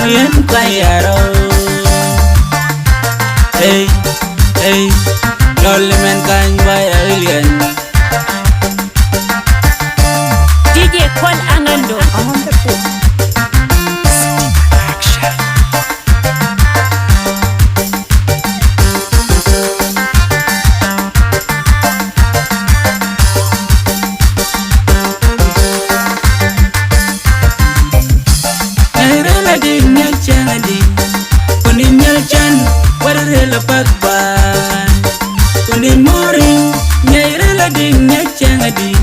yen kwayaro. Hey, hey, lolly man kany by a alien. DJ Kwal Angando on the book. La pagban kunin moring nyaira la ding nyachangadi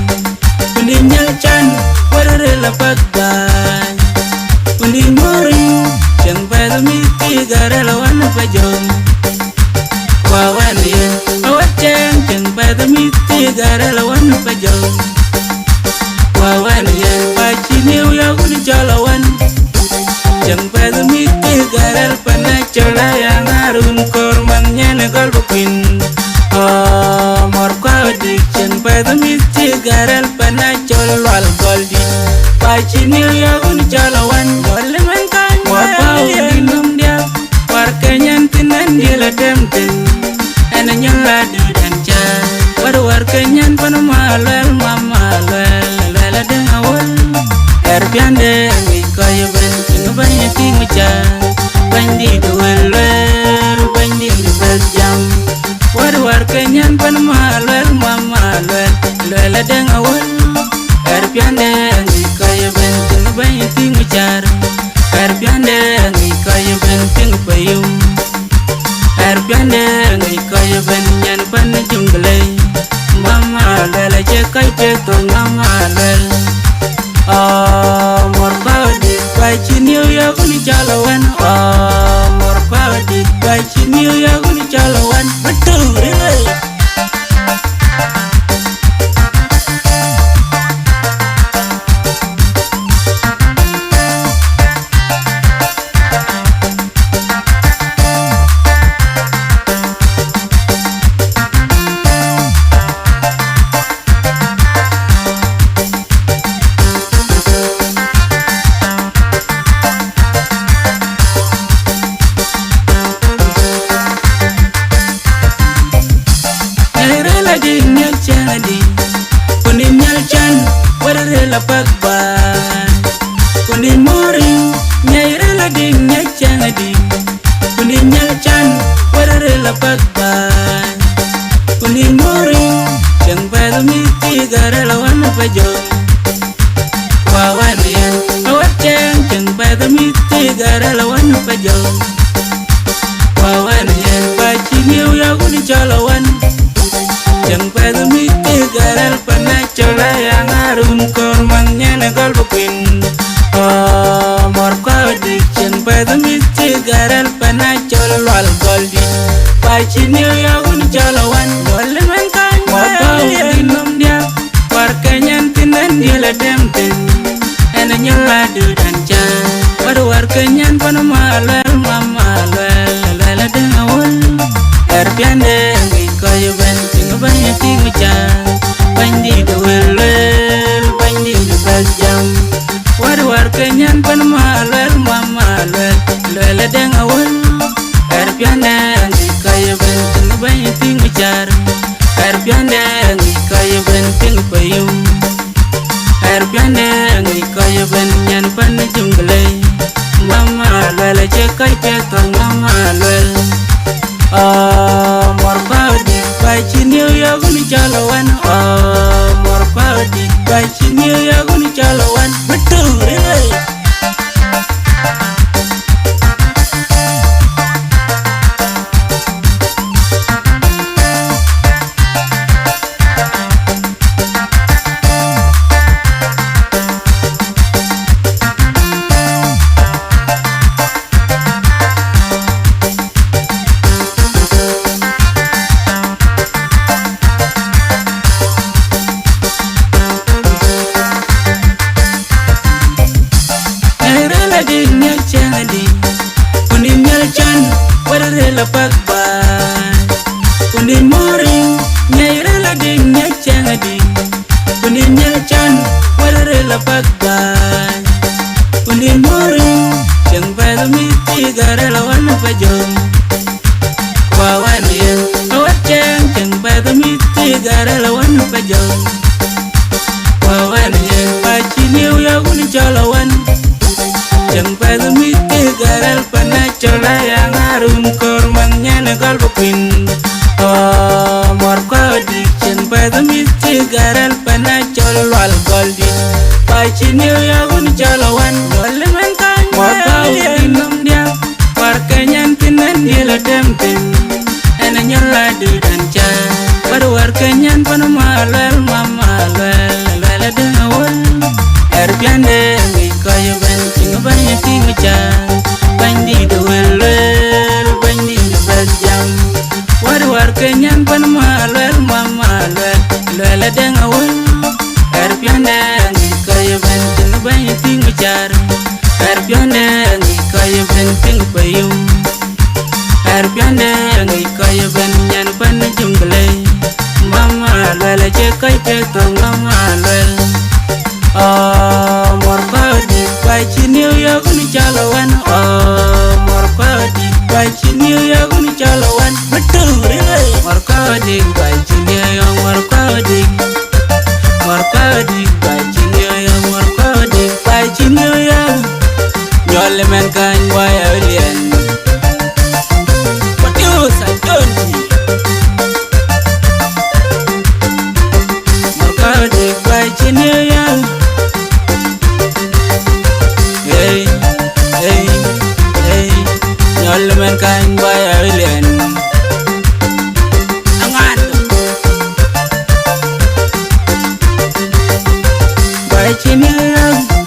kunin nyalchan warare la pagban kunin moring chang padmi tigara la wan pajong wawani awachang chang padmi tigara la wan pajong wawani pachini ya kun jalawan chang padmi tigara pana chola yang arun Queen, Mourkua addiction by the misty garal panachol wal goldi. Pachini yagun jalawan, Golman kan, Mourkua dia, Warkanyan tinan dila tempting, and a young lad and chan. What Warkanyan Panamalwell, Mamma, Lala de Awal, Erbiande, and we call you when you buy a thing with ya. Bandit will bandit first jam. What work Kenyan Panamalwell, Mamma, Lala de Awal, Erbiande, and we call you when you buy a thing with ya. Erbiande, and we call you when you pay you. Erbiande, and we call you when Yan Panajungle. Mamma, Lala, check I check on Mamma, Mourkua did by Chinio Yaguni Jalawan. Mourkua did by Chinio Yaguni Jalawan. But do really? Kunin nyalchan, warare la pagban. Kunin moring, nyaira la ding nyachangadi. Kunin nyalchan, warare la pagban. Kunin moring, chang padmi tigara la wan pajong. Wawanian, awachang padmi tigara la wan pajong. Wawanian, pachini yaguni jalawan. Yang pada miti garal panachola yang arun kormangnya negal bukin. Mourkua addiction pada miti garal panachol wal goldi. Pachini yagun jalawan Golman kan Mourkua dinum dia warkanyan tinan dia la demten. Enanya ladu dan chan. Pada warkanyan Panamalwell Mamalwell lala dengawal. Erbiande ngikoy ben banyak tinggi cang, bandit will, bandit pas jam. War Kenyan Panamalwell, Mamalwell, Lala deng awal. Erbianda ngikoy ben banyak tinggi cang, Erbianda ngikoy ben tinggi payung, Erbianda ngikoy ben nyan panajungle, Mamalwell cekai cekang Mamalwell. Mourkua did by Chinio Yaguni Jalawan. Mourkua did by Chinio Yaguni Jalawan. But do really? garal pana cholwal goldi Pachi New York un chalawan Waliman kan Mourkua dinum dia War Kenyan tinan dila temtin Ena nyala dudan cha Pada war Kenyan panu malwel mamalwel Lwela denga wal Erbiande ngi kaya ben Tinga banya tinga cha Bandi de welwel Bandi de berjam War Kenyan panu malwel mamalwel Lwela denga wal Erbiande ngi kaya ben Tinga banya tinga cha Erbiande ngi kaya ben Tinga bayum Erbiande ngi kaya ben Nyan pana jungle Mama lwela che kaya tekong mama lwela Mourkua di Pachi New York ni chalawan Mourkua di Pachi New York ni chalawan Betul Mourkua di Pachi New York Mourkua di Pachi New York Mourkua di Pachi New York Nyole men kan waya alien Betul sajonji Mourkua di Pachi New York Nyolmen kan baya willian Angan Pachi New York